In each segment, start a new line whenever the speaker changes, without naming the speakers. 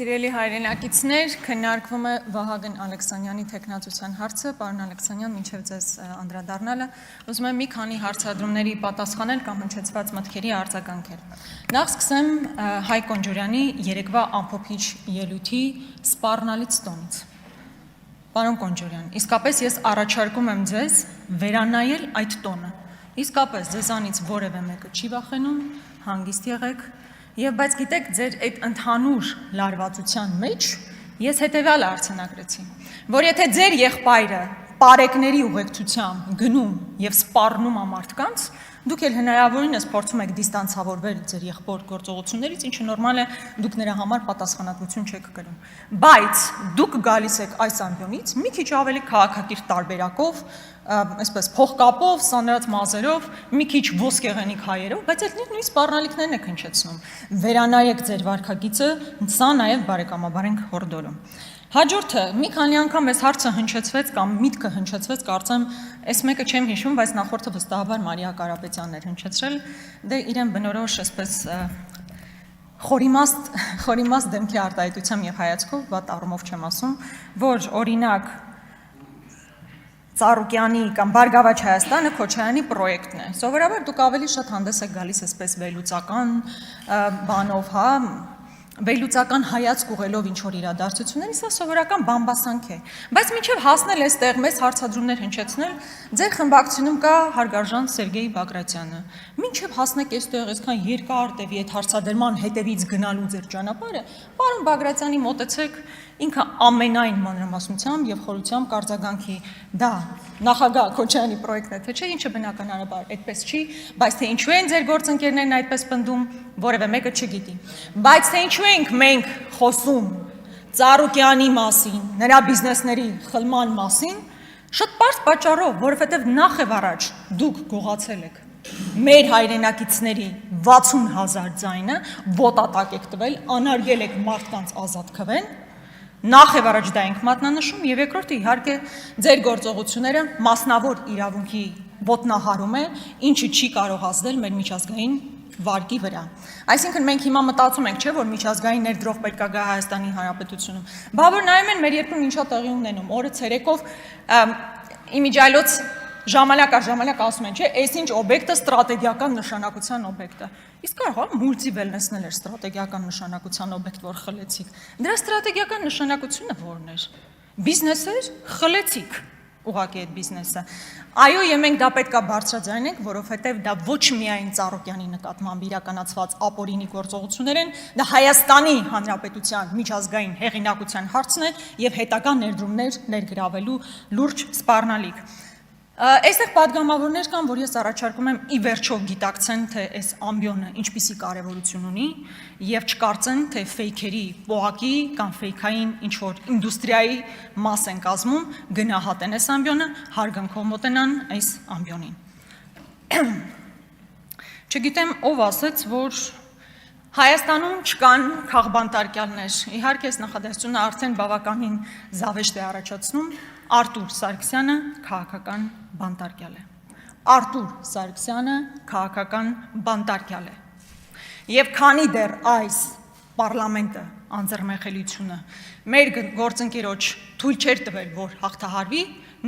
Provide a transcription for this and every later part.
Սիրելի հայրենակիցներ, քննարկվում է Վահագն Ալեքսանյանի թեկնածության հարցը, պարոն Ալեքսանյան, մինչև ձեզ անդրադառնալը, ուզում եմ մի քանի հարցադրումների պատասխանել կամ հնչեցված մտքերի արձագանքել։ Նախ սկսեմ Հայ Կոնջորյանի երեկվա ամփոփիչ ելույթի սպառնալից տոնից։ Պարոն Կոնջորյան, իսկապես ես առաջարկում եմ ձեզ վերանայել այդ տոնը։ Իսկապես ձեզանից որևէ մեկը չի վախենում, հանգիստ եղեք, եւ բայց գիտեք, ձեր այդ ընդհանուր լարվածության մեջ ես հետեւյալը արձանագրեցի, որ եթե ձեր եղբայրը պարեկների ուղեկցությամբ գնում եւ սպառնում է մարդկանց, դուք էլ հնարավորինս փորձում եք դիստանցավորվել ձեր եղբոր գործողություններից, ինչը նորմալ է, դուք նրա համար պատասխանատվություն չեք կրում։ Բայց դուք գալիս եք այս ամբիոնից մի քիչ ավելի քաղաքակիրթ տարբերակով, այսպես փողկապով, սանրած մազերով, մի քիչ ոսկեղենիկ հայերով, բայց այդ նույն սպառնալիքներն եք հնչեցնում։ Վերանայեք ձեր վարքագիծը, սա նաև բարեկամաբար ենք հորդորում։ Հաջորդը, մի քանի անգամ այս հարցը հնչեցվեց կամ միտքը հնչեցվեց, կարծեմ, այս մեկը չեմ հիշում, բայց նախորդը վստահաբար Մարիա Կարապետյանն էր հնչեցրել, դե իրեն բնորոշ այսպես խորիմաստ դեմքի արտահայտությամբ եւ հայացքով, վատ առումով չեմ ասում, որ օրինակ Ծառուկյանի կամ Բարգավաճ Հայաստանը Քոչարյանի պրոյեկտն է։ Սովորաբար դուք ավելի շատ հանդես եք գալիս այսպես վերլուծական բանով, հա, վերլուծական հայացք ուղղելով ինչ-որ իրադարձությունների, սա սովորական բամբասանք է։ Բայց մինչև հասնել այստեղ մեծ հարցադրումներ հնչեցնել, ձեր խմբակցությունում կա հարգարժան Սերգեյ Բագրատյանը։ Մինչև հասնեք այստեղ այսքան երկար տևի այդ հարցադրման հետևից գնալու ձեր ճանապարհը, պարոն Բագրատյանի մոտեցեք ինքը ամենայն մանրամասնությամբ եւ խորությամբ կարձագանքի դա նախագահ Քոչարյանի պրոյեկտն է, թե չէ, ինչը բնականաբար այդպես չի, բայց թե ինչու են ձեր գործընկերներն այդպես պնդում, որևէ մեկը չգիտի։ Բայց թե ինչու ենք մենք խոսում Ծառուկյանի մասին, նրա բիզնեսների խլման մասին, շատ պարզ պատճառով, որովհետեւ նախ եւ առաջ դուք գողացել եք մեր հայրենակիցների 60,000 ձայնը, վոտատակ եք տվել, անարգել եք մարդկանց ազատ քվեն, նախ եւ առաջ դա ենք մատնանշում եւ երկրորդը իհարկե ձեր գործողությունները մասնավոր իրավունքի ոտնահարում է, ինչը չի կարող ազդել մեր միջազգային վարկի վրա։ Այսինքն մենք հիմա մտածում ենք, չէ, որ միջազգային ներդրող պետք է գա Հայաստանի Հանրապետությունում։ Բա որ նայում են մեր երկրում ինչա տեղի ունենում, օրը ցերեկով իմիջիայլոց ժամանակ ասում են, չէ, այսինչ օբյեկտը ստրատեգիական նշանակության օբյեկտ է։ Իսկ կարող է մուլտիվելնեսն էր ստրատեգիական նշանակության օբյեկտ, որ խլեցիք։ Դրա ստրատեգիական նշանակությունը որն էր։ Բիզնես էր, խլեցիք ուղղակի այդ բիզնեսը։ Այո, եւ մենք դա պետք է բարձրաձայնենք, որովհետեւ դա ոչ միայն Ծառուկյանի նկատմամբ իրականացված ապօրինի գործողություններ են, դա Հայաստանի Հանրապետության միջազգային հեղինակության հարցն է եւ հետագա ներդրումներ ներգրավելու լուրջ սպառնալիք։ Այստեղ պատգամավորներ կան, որ ես առաջարկում եմ ի վերջո գիտակցեն, թե այս ամբիոնը ինչպիսի կարևորություն ունի եւ չկարծեն, թե ֆեյքերի պոակի կամ ֆեյքային ինչ-որ ինդուստրիայի մաս են կազմում, գնահատեն այս ամբիոնը, հարգանքով մոտենան այս ամբիոնին։ Չգիտեմ, ով ասեց, որ Հայաստանում չկան քաղբանտարկյալներ։ Իհարկե, այս նախադասությունը արդեն բավականին զավեշտ է առաջացնում։ Արտուր Սարգսյանը քաղաքական բանտարկյալ է։ Արտուր Սարգսյանը քաղաքական բանտարկյալ է։ Եվ քանի դեռ այս պարլամենտը անձեռնմխելիությունը մեր գործընկերոջ թույլ չէր տվել, որ հաղթահարվի,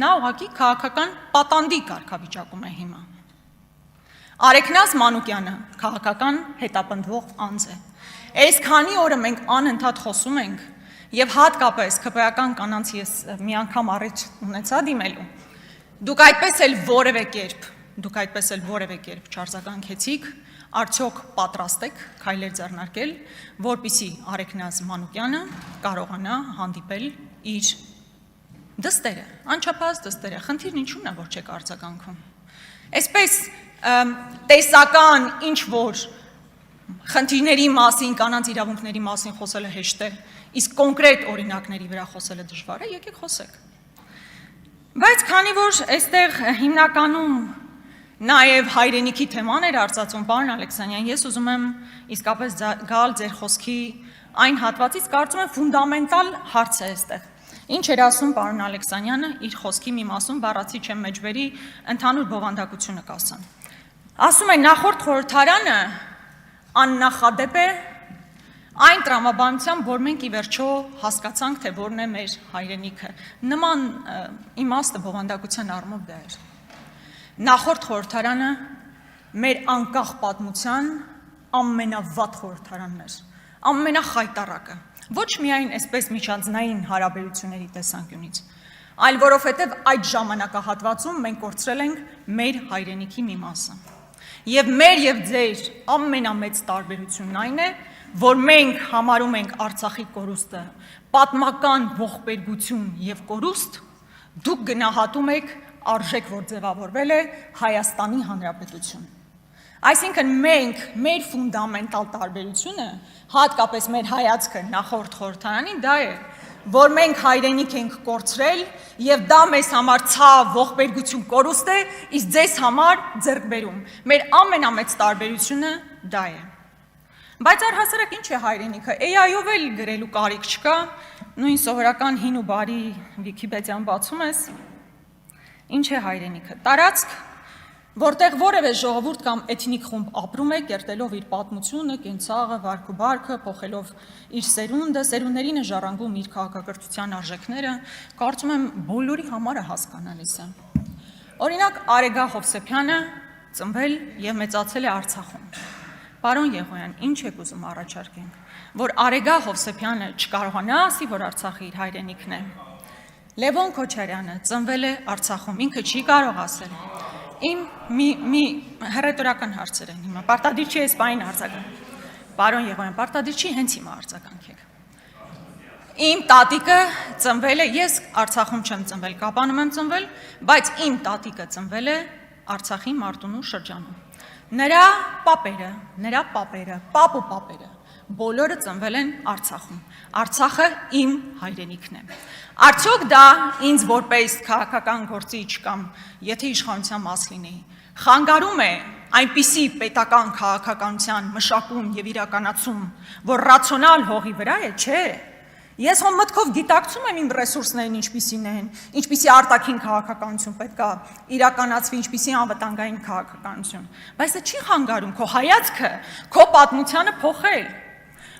նա ուղղակի քաղաքական պատանդի կարգավիճակում է հիմա։ Արեգնաս Մանուկյանը քաղաքական հետապնդվող անձ է։ Այսքանի օրը մենք անընդհատ խոսում ենք եւ հատկապես ԿՊ-ական կանանց ես մի անգամ առիթ ունեցա դիմելու։ Դուք այդպես էլ որևէ կերպ չարձագանքեցիք, արդյոք պատրաստ եք քայլեր ձեռնարկել, որպեսզի Արեգնաս Մանուկյանը կարողանա հանդիպել իր դստերը, անչափահաս դստերը։ Խնդիրն ինչու՞ն է, որ չեք արձագանքում։ Այսպես տեսական ինչ-որ խնդիրների մասին, կանանց իրավունքների մասին խոսելը հեշտ է, իսկ կոնկրետ օրինակների վրա խոսելը դժվար է, եկեք խոսեք։ Բայց քանի որ այստեղ հիմնականում նաև հայրենիքի թեման էր արծածում, պարոն Ալեքսանյան, ես ուզում եմ իսկապես գալ ձեր խոսքի այն հատվածից, կարծում եմ ֆունդամենտալ հարց է այստեղ։ Ինչ էր ասում պարոն Ալեքսանյանը իր խոսքի մի մասում, բառացի չեմ մեջբերի, ընդհանուր բովանդակությունը կասեմ։ Ասում է նախորդ խորհրդարանը աննախադեպ է Այն տրամաբանությամբ, որ մենք ի վերջո հասկացանք, թե որն է մեր հայրենիքը։ Նման իմաստը բովանդակության առումով դա էր։ Նախորդ խորհրդարանը մեր անկախ պատմության ամենավատ խորհրդարանն էր, ամենախայտառակը, ոչ միայն այսպես միջանձնային հարաբերությունների տեսանկյունից, այլ որովհետև այդ ժամանակահատվածում մենք կորցրել ենք մեր հայրենիքի մի մասը։ Եվ մեր եւ ձեր ամենամեծ տարբերությունն այն է, որ մենք համարում ենք Արցախի կորուստը պատմական ողբերգություն եւ կորուստ, դուք գնահատում եք արժեք, որ ձևավորվել է Հայաստանի Հանրապետություն։ Այսինքն մենք մեր ֆունդամենտալ տարբերությունը, հատկապես մեր հայացքը նախորդ խորհրդարանին, դա է, որ մենք հայրենիք ենք կորցրել եւ դա մեզ համար ցավ, ողբերգություն, կորուստ է, իսկ ձեզ համար ձեռքբերում։ Մեր ամենամեծ տարբերությունը դա է։ Բայց առհասարակ ինչ է հայրենիքը։ AI-ով էլ գրելու կարիք չկա, նույն սովորական հին ու բարի Վիքիպեդիան բացում ես։ Ինչ է հայրենիքը։ Տարածք, որտեղ որևէ ժողովուրդ կամ էթնիկ խումբ ապրում է, կերտելով իր պատմությունը, կենցաղը, վարքը բարքը, փոխելով իր սերունդը, սերունդներին է ժառանգում իր քաղաքակրթության արժեքները, կարծում եմ բոլորի համար է հասկանալիս է։ Օրինակ Արեգա Հովսեփյանը ծնվել եւ մեծացել է Արցախում։ Պարոն Եղոյան, ինչ եք ուզում առաջարկենք, որ Արեգա Հովսեփյանը չկարողանա ասի, որ Արցախը իր հայրենիքն է։ Լևոն Քոչարյանը ծնվել է Արցախում, ինքը չի կարող ասել։ Իմ մի հռետորական հարցեր են հիմա, պարտադիր չի այս բային արձագանք։ Պարոն Եղոյան, պարտադիր չի հենց հիմա արձագանքեք։ Իմ տատիկը ծնվել է, ես Արցախում չեմ ծնվել, Կապանում եմ ծնվել, բայց իմ տատիկը ծնվել է Արցախի Մարտունու շրջանում։ Նրա պապերը, պապ ու պապերը, բոլորը ծնվել են Արցախում։ Արցախը իմ հայրենիքն է։ Արդյոք դա ինձ որպես քաղաքական գործիչ կամ եթե իշխանության մաս լինեի, խանգարում է այնպիսի պետական քաղաքականության մշակում եւ իրականացում, որ ռացիոնալ հողի վրա է, չէ։ Ես հո մտքով գիտակցում եմ իմ ռեսուրսներն ինչպիսին են, ինչպիսի արտաքին քաղաքականություն պետք է իրականացվի, ինչպիսի անվտանգային քաղաքականություն, բայց դա չի խանգարում քո հայացքը, քո պատմությանը փոխել։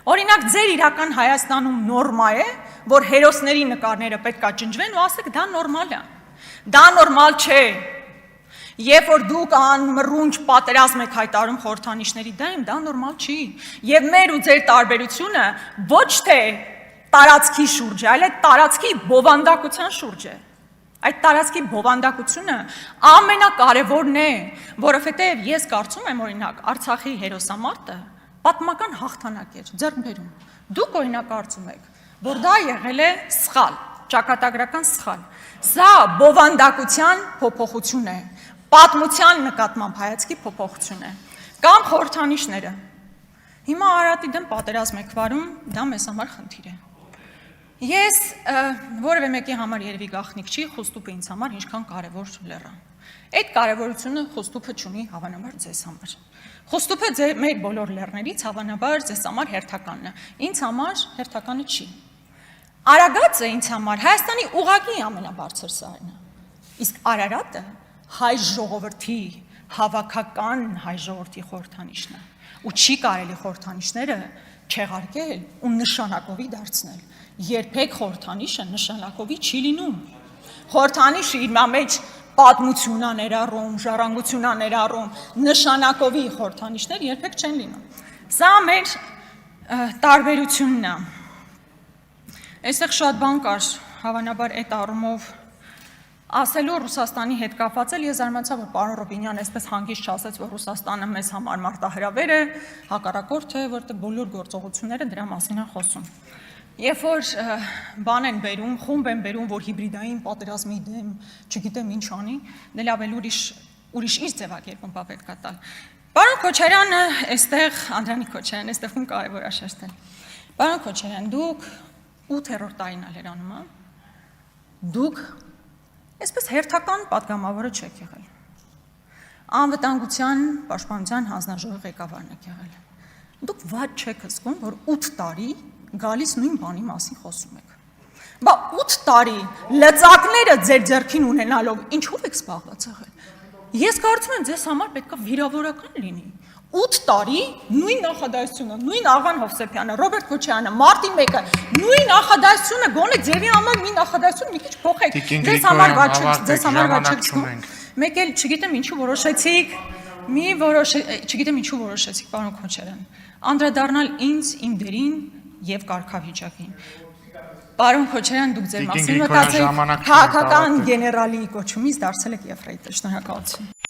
Օրինակ ձեր իրական Հայաստանում նորմա է, որ հերոսների նկարները պետք է ջնջվեն ու ասեք դա նորմալ է։ Դա նորմալ չէ։ Երբ որ դուք անմռունչ պատերազմ եք հայտարարում խորհրդանիշների դեմ, դա նորմալ չի։ Եվ մեր ու ձեր տարբերությունը ոչ թե տարածքի շուրջ է, այլ այդ տարածքի բովանդակության շուրջ է։ Այդ տարածքի բովանդակությունը ամենակարևորն է, որովհետև ես կարծում եմ օրինակ Արցախի հերոսամարտը պատմական հաղթանակ էր, ձեռքբերում։ Դուք օրինակ կարծում եք, որ դա եղել է սխալ, ճակատագրական սխալ։ Սա բովանդակության փոփոխություն է, պատմության նկատմամբ հայացքի փոփոխություն է։ Կամ խորհրդանիշները։ Հիմա Արարատի դեմ պատերազմ եք վարում, դա մեզ համար խնդիր է։ Ես որևէ մեկի համար երևի գաղտնիք չի, Խոստուպը ինձ համար ինչքան կարևոր լեռ է։ Այդ կարևորությունը Խոստուպը չունի հավանաբար ձեզ համար։ Խոստուպը մեր բոլոր լեռներից հավանաբար ձեզ համար հերթականն է։ Ինձ համար հերթականը չի։ Արագածը ինձ համար Հայաստանի ուղղակի ամենաբարձր սարն է։ Իսկ Արարատը հայ ժողովրդի, հավաքական հայ ժողովրդի խորհրդանիշն է։ Ու չի կարելի խորհրդանիշները չեղարկել ու նշանակովի դարձնել։ Երբեք խորհրդանիշը նշանակովի չի լինում։ Խորհրդանիշը իր մեջ պատմություն է ներառում, ժառանգություն է ներառում, նշանակովի խորհրդանիշներ երբեք չեն լինում։ Սա մեր տարբերությունն է։ Այստեղ շատ բան կար, հավանաբար այդ առումով ասելու Ռուսաստանի հետ կապված էլ ես զարմացա, որ պարոն Ռոբինյանը այսպես հանգիստ չասեց, որ Ռուսաստանը մեզ համար մարտահրավեր է, հակառակորդ է, որտեղ բոլոր գործողությունները դրա մասին են խոսում։ Երբ որ բան են բերում, խումբ են բերում, որ հիբրիդային պատերազմի դեմ, չգիտեմ ինչ անի, դե լավ էլ ուրիշ իր ձևակերպում պետք է տալ։ Պարոն Քոչարյանը, այստեղ Անդրանիկ Քոչարյան, այստեղ ում կարևոր է շեշտել։ Պարոն Քոչարյան, դուք 8-րդ տարին ալ երանում, դուք այսպես հերթական պատգամավորը չեք եղել։ Անվտանգության պաշտպանության հանձնաժողովի ղեկավարն եք եղել։ Դուք ված չեք զգում, որ 8 տարի գալիս նույն բանի մասին խոսում եք։ Բա 8 տարի լծակները ձեր ձեռքին ունենալով ինչով եք զբաղված եղել։ Ես կարծում եմ ձեզ համար պետք է վիրավորական լինի։ 8 տարի նույն նախադասությունը, նույն Աղան Հովսեփյանը, Ռոբերտ Քոչարյանը, մարտի 1-ը, նույն նախադասությունը, գոնե ձևի համար մի նախադասություն մի քիչ փոխեք։ Ձեզ համար վաճառեք չգիտեմ։ Մեկ էլ չգիտեմ ինչու որոշեցիք, չգիտեմ ինչու որոշեցիք, պարոն Քոչարյան, անդրադառնալ ինձ, իմ դերին եւ կարգավիճակին։ Պարոն Քոչարյան, դուք ձեր մասին մտածեք, քաղաքական գեներալի կոչումից դարձել եք եֆրեյտոր, շնորհակալություն։